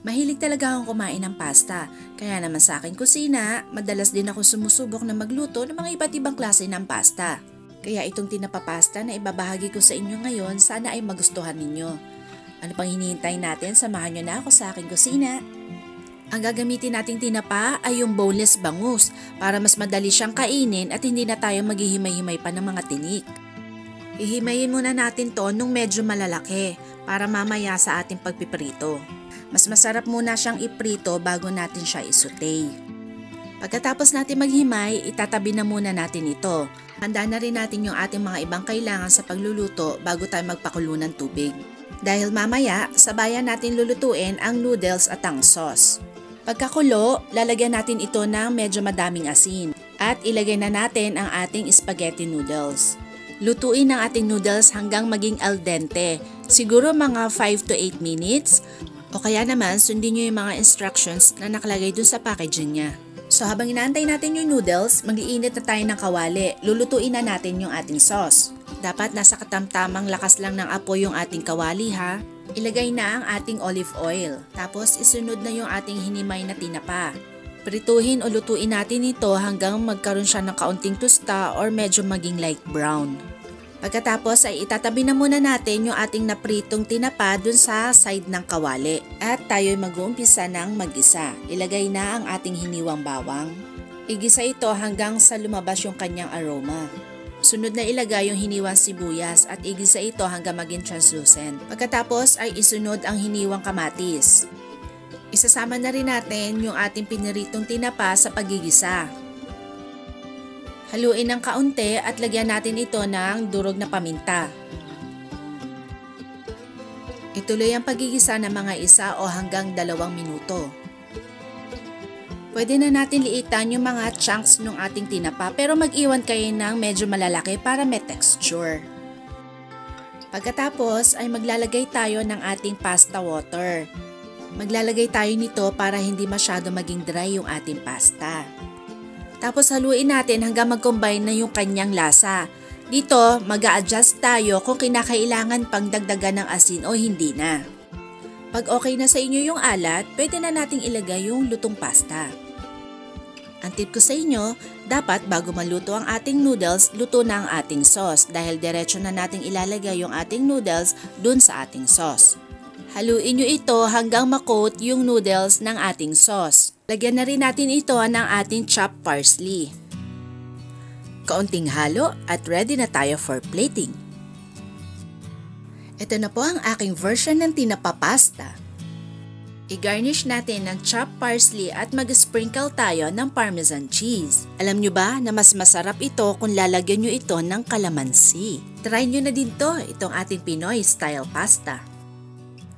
Mahilig talaga akong kumain ng pasta, kaya naman sa aking kusina, madalas din ako sumusubok na magluto ng mga iba't ibang klase ng pasta. Kaya itong tinapapasta na ibabahagi ko sa inyo ngayon, sana ay magustuhan ninyo. Ano pang hinihintay natin? Samahan nyo na ako sa aking kusina. Ang gagamitin nating tinapa ay yung boneless bangus para mas madali siyang kainin at hindi na tayo maghihimay-himay pa ng mga tinik. Hihimayin muna natin to nung medyo malalaki para mamaya sa ating pagpiprito. Mas masarap muna siyang iprito bago natin siya isutay. Pagkatapos natin maghimay, itatabi na muna natin ito. Handa na rin natin yung ating mga ibang kailangan sa pagluluto bago tayo magpakulo ng tubig. Dahil mamaya, sabayan natin lulutuin ang noodles at ang sauce. Pagkakulo, lalagyan natin ito ng medyo madaming asin at ilagay na natin ang ating spaghetti noodles. Lutuin ang ating noodles hanggang maging al dente, siguro mga 5 to 8 minutes o kaya naman sundin nyo yung mga instructions na nakalagay dun sa packaging niya. So habang inaantay natin yung noodles, mag-iinit na tayo ng kawali, lulutuin na natin yung ating sauce. Dapat nasa katamtamang lakas lang ng apoy yung ating kawali ha. Ilagay na ang ating olive oil, tapos isunod na yung ating hinimay na tinapa. Prituhin o lutuin natin ito hanggang magkaroon siya ng kaunting tusta or medyo maging light brown. Pagkatapos ay itatabi na muna natin yung ating napritong tinapa dun sa side ng kawali. At tayo'y mag-uumpisa ng mag-isa. Ilagay na ang ating hiniwang bawang. Igisa ito hanggang sa lumabas yung kanyang aroma. Sunod na ilagay yung hiniwang sibuyas at igisa ito hanggang maging translucent. Pagkatapos ay isunod ang hiniwang kamatis. Isasama na rin natin yung ating piniritong tinapa sa pagigisa. Haluin ng kaunti at lagyan natin ito ng durog na paminta. Ituloy ang pagigisa ng mga 1 o hanggang 2 minuto. Pwede na natin liitan yung mga chunks ng ating tinapa pero mag-iwan kayo ng medyo malalaki para may texture. Pagkatapos ay maglalagay tayo ng ating pasta water. Maglalagay tayo nito para hindi masyado maging dry yung ating pasta. Tapos haluin natin hanggang mag-combine na yung kanyang lasa. Dito, mag-a-adjust tayo kung kinakailangan pang dagdagan ng asin o hindi na. Pag okay na sa inyo yung alat, pwede na nating ilagay yung lutong pasta. Ang tip ko sa inyo, dapat bago maluto ang ating noodles, luto na ang ating sauce dahil diretso na nating ilalagay yung ating noodles dun sa ating sauce. Haluin nyo ito hanggang makoat yung noodles ng ating sauce. Lagyan na rin natin ito ng ating chopped parsley. Kaunting halo at ready na tayo for plating. Ito na po ang aking version ng tinapa pasta. I-garnish natin ng chopped parsley at mag-sprinkle tayo ng parmesan cheese. Alam nyo ba na mas masarap ito kung lalagyan nyo ito ng kalamansi? Try nyo na din to, itong ating Pinoy style pasta.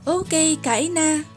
Okay, kain na!